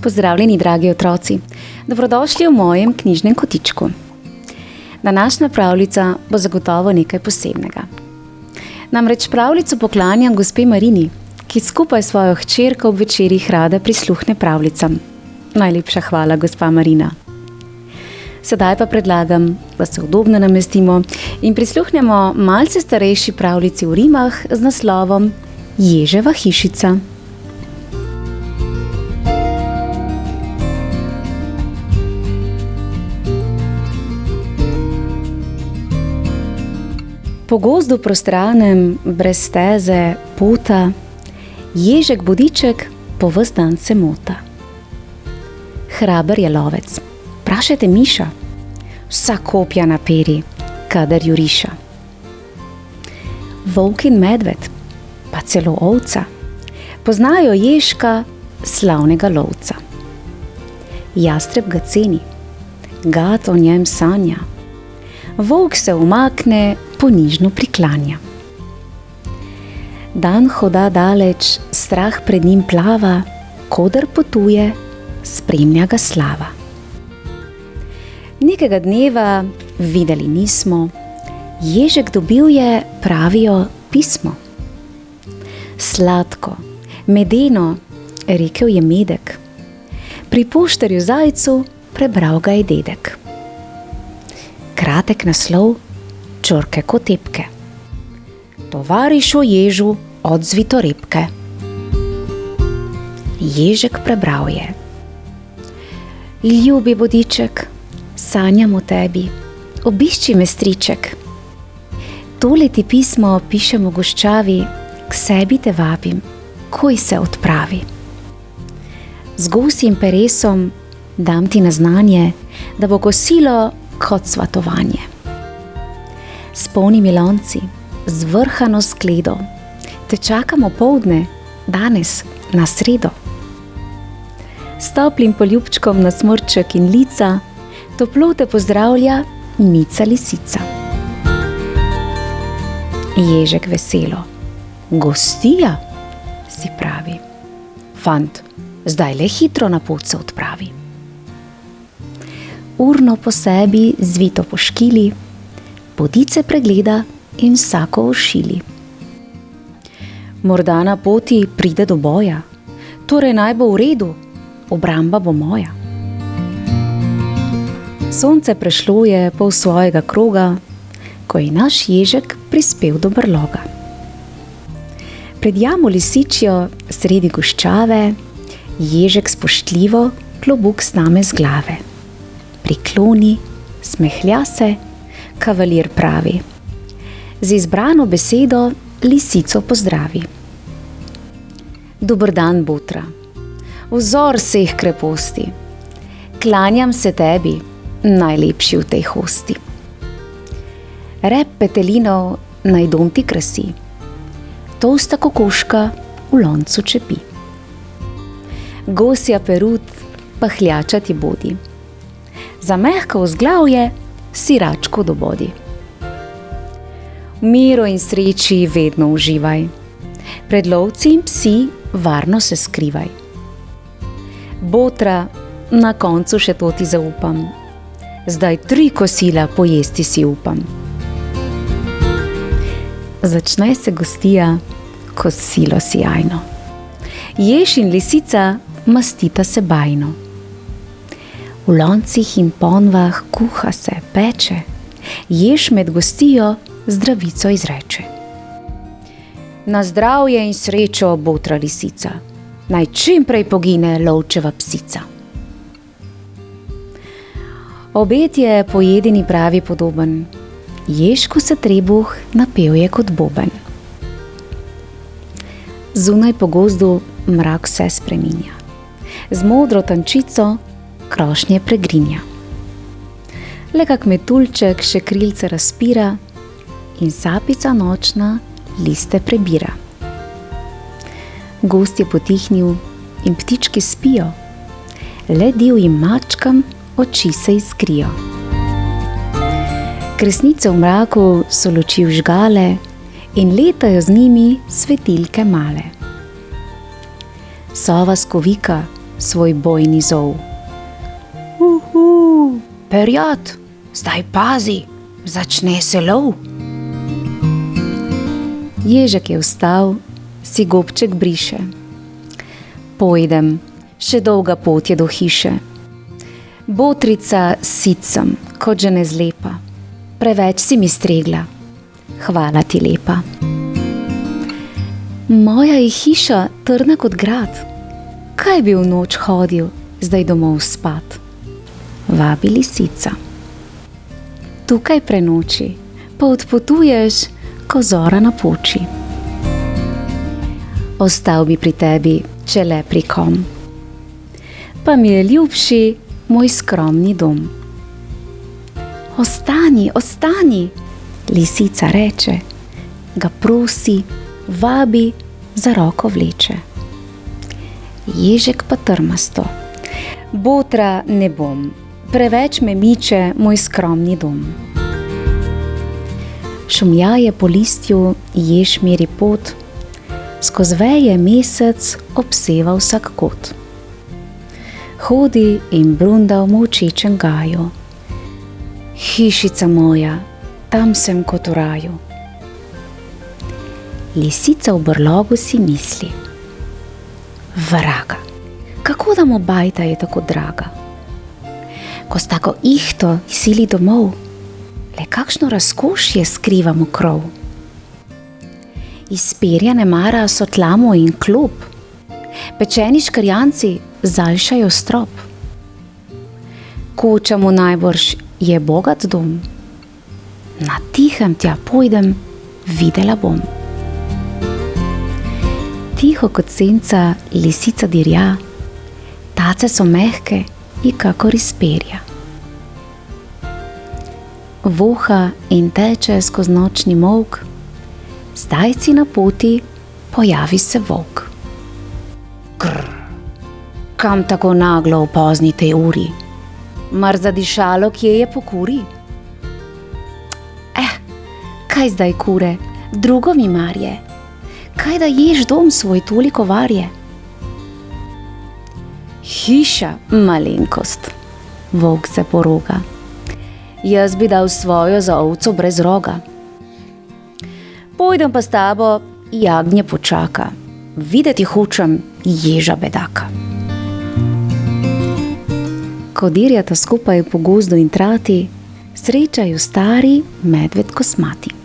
Pozdravljeni, dragi otroci. Dobrodošli v mojem knjižnem kotičku. Današnja pravljica bo zagotovo nekaj posebnega. Namreč pravljico poklanjam gospe Marini, ki skupaj s svojo hčerko ob večerih rada prisluhne pravljicam. Najlepša hvala, gospa Marina. Sedaj pa predlagam, da se udobno namestimo in prisluhnemo malce starejši pravljici v rimah z naslovom Ježeva hišica. Po gozdu prostranem, brez steze, pota, ježek bodiček po ves dan se mota. Hraber je lovec, vprašajte miša, vsa kopja naperi, kadar juriša. Volk in medved, pa celo ovca, poznajo ježka, slavnega lovca. Jastreb ga ceni, gad o njem sanja, volk se umakne, ponižno priklanja. Dan hoda daleč, strah pred njim plava, koder potuje, spremlja ga slava. Nekega dneva, videli nismo, ježek dobil je, pravijo, pismo. Sladko, medeno, rekel je medek, pri poštarju zajcu prebral ga je dedek. Kratek naslov, črke kot tepke. Tovarišu ježu od zvitorepke. Ježek prebral je. Ljubi bodiček, sanjam o tebi, obišči me striček. Tole ti pismo pišem v goščavi, k sebi te vabim, koj se odpravi. Z gosjim peresom dam ti na znanje, da bo kosilo kot svatovanje. S polnimi lonci, z vrhano skledo, te čakamo poldne, danes, na sredo. S toplim poljubčkom na smrček in lica, toplo te pozdravlja Mica lisica. Ježek veselo, gostija, si pravi. Fant, zdaj le hitro na pot se odpravi. Urno po sebi zvito poškili, bodice pregleda in vsako ošili. Morda na poti pride do boja, torej naj bo v redu, obramba bo moja. Sonce prešlo je pol svojega kroga, ko je naš ježek prispel do brloga. Pred jamo lisičjo sredi goščave, ježek spoštljivo klobuk sname z glave. Prikloni, smehlja se, kavalir pravi. Z izbrano besedo lisico pozdravi. Dober dan, botra, vzor vseh kreposti. Klanjam se tebi, najlepši v tej hosti. Rep petelinov naj dom ti krasi, tolsta kokoška v loncu čepi. Gosja perut, pahljača ti bodi. Za mehko vzglavje si račko dobodi. V miru in sreči vedno uživaj, pred lovci in psi varno se skrivaj. Botra, na koncu še to ti zaupam, zdaj 3 kosila pojesti si upam. Začne se gostija, kosilo sijajno. Jež in lisica mastita se bajno. V loncih in ponvah kuha se, peče, jež med gostijo zdravico izreče. Na zdravje in srečo, botra lisica, naj čim prej pogine lovčeva psica. Obed je pojedini pravi podoben, ježku se trebuh napel je kot boben. Zunaj po gozdu mrak se spreminja, z modro tančico krošnje pregrinja. Le kak metuljček še krilce razpira in sapica nočna liste prebira. Gozd je potihnil in ptički spijo, le divjim mačkam oči se iskrijo. Kresnice v mraku so luči vžgale in letajo z njimi svetilke male. Sova skovika svoj bojni zov. Perjad, zdaj pazi, začne se lov. Ježek je vstal, si gobček briše. Pojdem, še dolga pot je do hiše. Botrica sit sem, kot že ne zlepa. Preveč si mi stregla, hvala ti lepa. Moja je hiša trdna kot grad. Kaj bi v noč hodil, zdaj domov spat? Vabi lisica. Tukaj prenoči, pa odpotuješ, ko zora napoči. Ostal bi pri tebi, če le pri kom. Pa mi je ljubši moj skromni dom. Ostani, ostani, lisica reče, ga prosi, vabi, za roko vleče. Ježek pa trmasto. Botra ne bom, preveč me miče moj skromni dom. Šumljaje po listju, jež meri pot, skoz veje mesec obseva vsak kot. Hodi in brunda v molčečem gaju. Hišica moja, tam sem kot v raju. Lisica v brlogu si misli. Vraga, kako da mu bajta je tako draga. Ko s tako ihto sili domov, le kakšno razkošje skriva mu krov. Iz perja ne mara so tlamo in klop, pečeni škrjanci zaljšajo strop. Koča mu najbrž je bogat dom, na tihem tja pojdem, videla bom. Tiho kot senca lisica dirja, tace so mehke in kakor iz perja. Voha in teče skoz nočni molk, zdaj si na poti pojavi se volk. Grr, kam tako naglo v pozni tej uri? Mar zadišalo kje je po kuri? Kaj zdaj kure, drugo mi marje? Kaj da ješ dom svoj toliko varje? Hiša, malenkost, volk se poroga. Jaz bi dal svojo za ovco brez roga. Pojdem pa s tabo, jagnje počaka, videti hočem ježa bedaka. Ko dirjata skupaj po gozdu in trati, srečajo stari medved kosmati.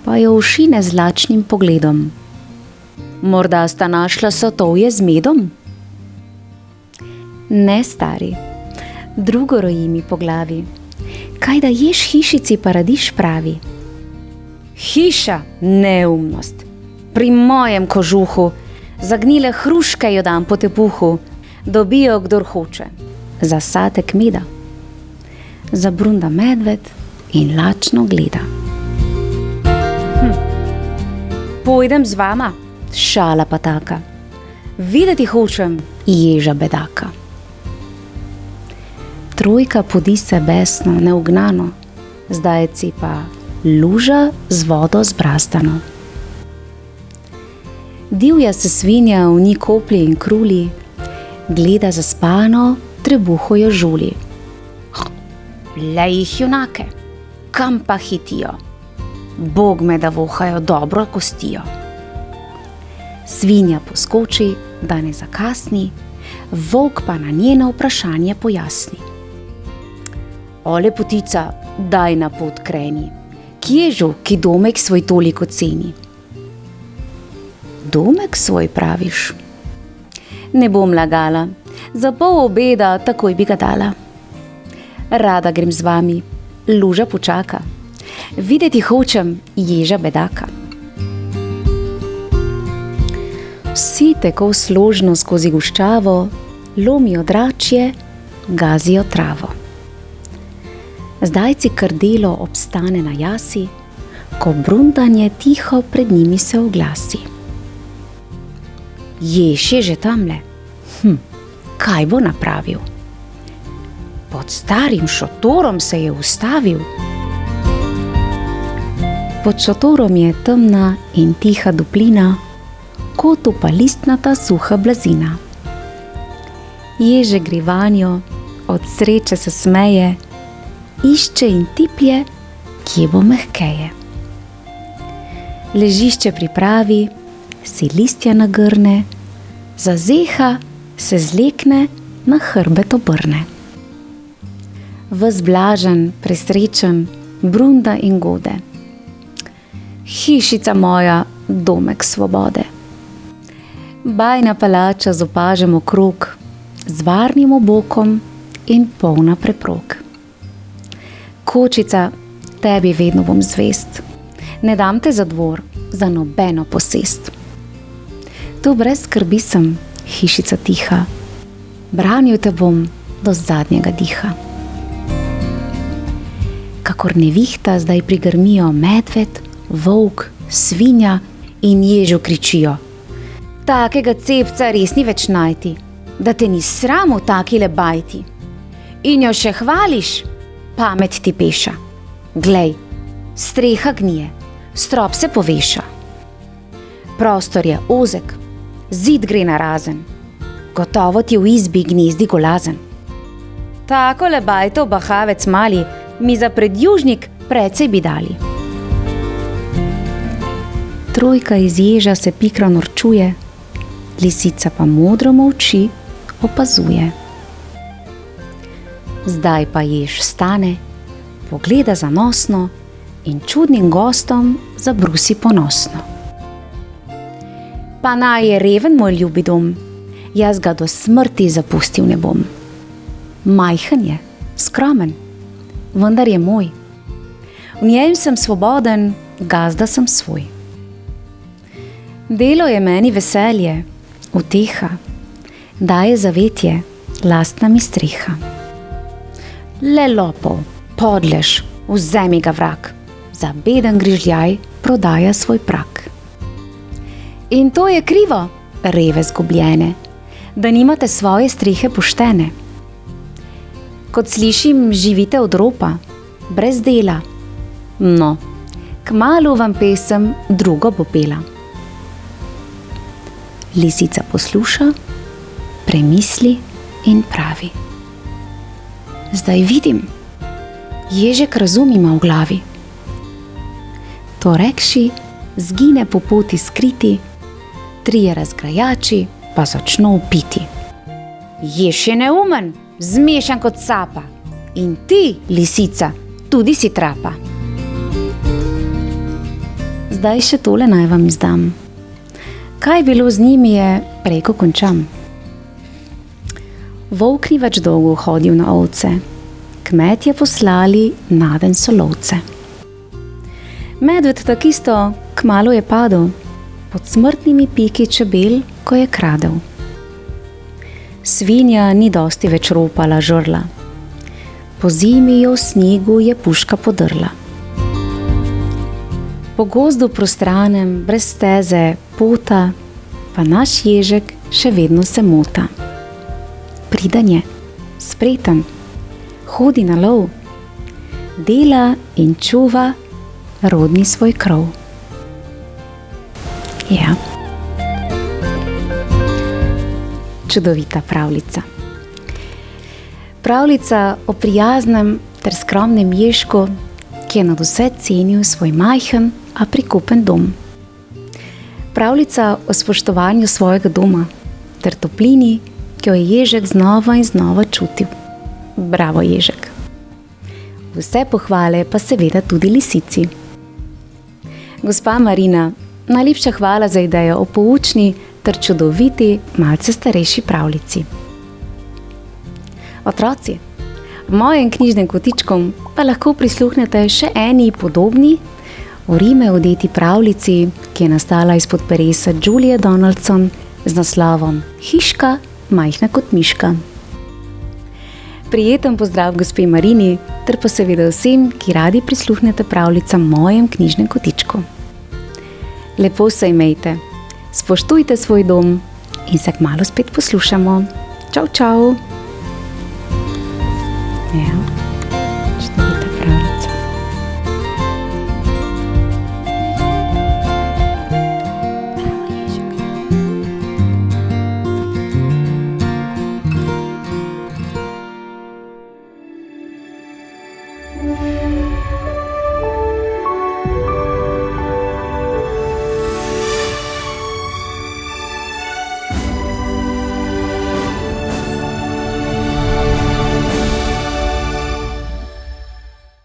Pa jo ošine z lačnim pogledom. Morda sta našla sotovje z medom? Ne, stari, drugo roji mi po glavi. Kaj da ješ hišici paradiž pravi? Hiša, neumnost, pri mojem kožuhu, zagnile hruške jo dam po tepuhu, dobijo kdor hoče, zasadek meda. Zabrunda medved in lačno gleda. Pojdem z vama, šala pa taka, videti hočem ježa bedaka. Trojka podi se besno, neugnano, zdajci pa luža z vodo zbrazdano. Divja se svinja v njih koplje in kruli, gleda zaspano, trebuho jo žuli. Le jih junake, kam pa hitijo, Bog me da vohajo dobro kostijo. Svinja poskoči, da ne zakasni, volk pa na njeno vprašanje pojasni. O, lepotica, daj na pot kreni, kježu, ki domek svoj toliko ceni? Domek svoj praviš? Ne bom lagala, za pol obeda takoj bi ga dala. Rada grem z vami, luža počaka, videti hočem ježa bedaka. Vsi tako složno skozi guščavo, lomijo dračje, gazijo travo. Zdajci krdelo obstane na jasi, ko brundanje tiho pred njimi se oglasi. Jež je že tamle. Kaj bo napravil? Pod starim šotorom se je ustavil. Pod šotorom je temna in tiha duplina, kotu pa listnata suha blazina. Ježek gre vanjo, od sreče se smeje, išče in tiplje, kje bo mehkeje. Ležišče pripravi, si listja nagrne, zazeha, se zlekne, na hrbet obrne. Ves blažen, presrečen, brunda in gode. Hišica moja, domek svobode. Bajna palača z opažem okrog, z varnim obokom in polna preprog. Kočica, tebi vedno bom zvest, ne dam te za dvor, za nobeno posest. Tu brez skrbi sem, hišica tiha, branil te bom do zadnjega diha. Kakor nevihta zdaj prigrmijo medved, volk, svinja in ježu kričijo: takega cepca res ni več najti, da te ni sram v takile bajti. In jo še hvališ, pamet ti peša. Glej, streha gnije, strop se poveša. Prostor je ozek, zid gre narazen, gotovo ti v izbi gnezdi golazen. Takole bajto, bahavec mali, mi za predjužnik precej bi dali. Trojka iz ježa se pikro norčuje, lisica pa modro molči, opazuje. Zdaj pa jež vstane, pogleda zanosno in čudnim gostom zabrusi ponosno. Pa naj je reven moj ljubi dom, jaz ga do smrti zapustil ne bom. Majhen je, skromen, vendar je moj. V njem sem svoboden, gazda sem svoj. Delo je meni veselje, uteha, daje zavetje, lastna mi streha. Le lopov, podlež, vzemi ga vrag, za beden grižljaj prodaja svoj prak. In to je krivo, reve zgubljene, da nimate svoje strehe poštene. Kot slišim, živite od ropa, brez dela. No, kmalu vam pesem drugo bo pela. Lisica posluša, premisli in pravi: zdaj vidim, ježek razum ima v glavi. To rekši, zgine po poti skriti, trije razgrajači pa začno vpiti. Jež je neumen, zmešan kot sapa, in ti, lisica, tudi si trapa. Zdaj še tole naj vam izdam. Kaj bilo z njimi je, preko končam. Volk ni več dolgo hodil na ovce, kmetje poslali naden so lovce. Medved takisto kmalu je padel, pod smrtnimi piki čebel, ko je kradel. Svinja ni dosti več ropala žrla, po zimi jo v snegu je puška podrla. Po gozdu prostranem, brez steze, pota, pa naš ježek še vedno se mota. Priden je, spreten, hodi na lov, dela in čuva rodni svoj krov. Ja. Čudovita pravljica. Pravljica o prijaznem ter skromnem ježku, ki je nad vse cenil svoj majhen, a prikupen dom. Pravljica o spoštovanju svojega doma ter toplini, ki jo je ježek znova in znova čutil. Bravo, ježek. Vse pohvale pa seveda tudi lisici. Gospa Marina, najlepša hvala za idejo o poučni ter čudoviti, malce starejši pravljici. Otroci, v mojem knjižnem kotičku pa lahko prisluhnete še eni podobni, v rime odeti pravljici, ki je nastala izpod peresa Julie Donaldson z naslovom Hiška, majhna kot miška. Prijeten pozdrav gospe Marini ter pa seveda vsem, ki radi prisluhnete pravljicam v mojem knjižnem kotičku. Lepo se imejte, spoštujte svoj dom in se kmalu spet poslušamo. Čau, čau!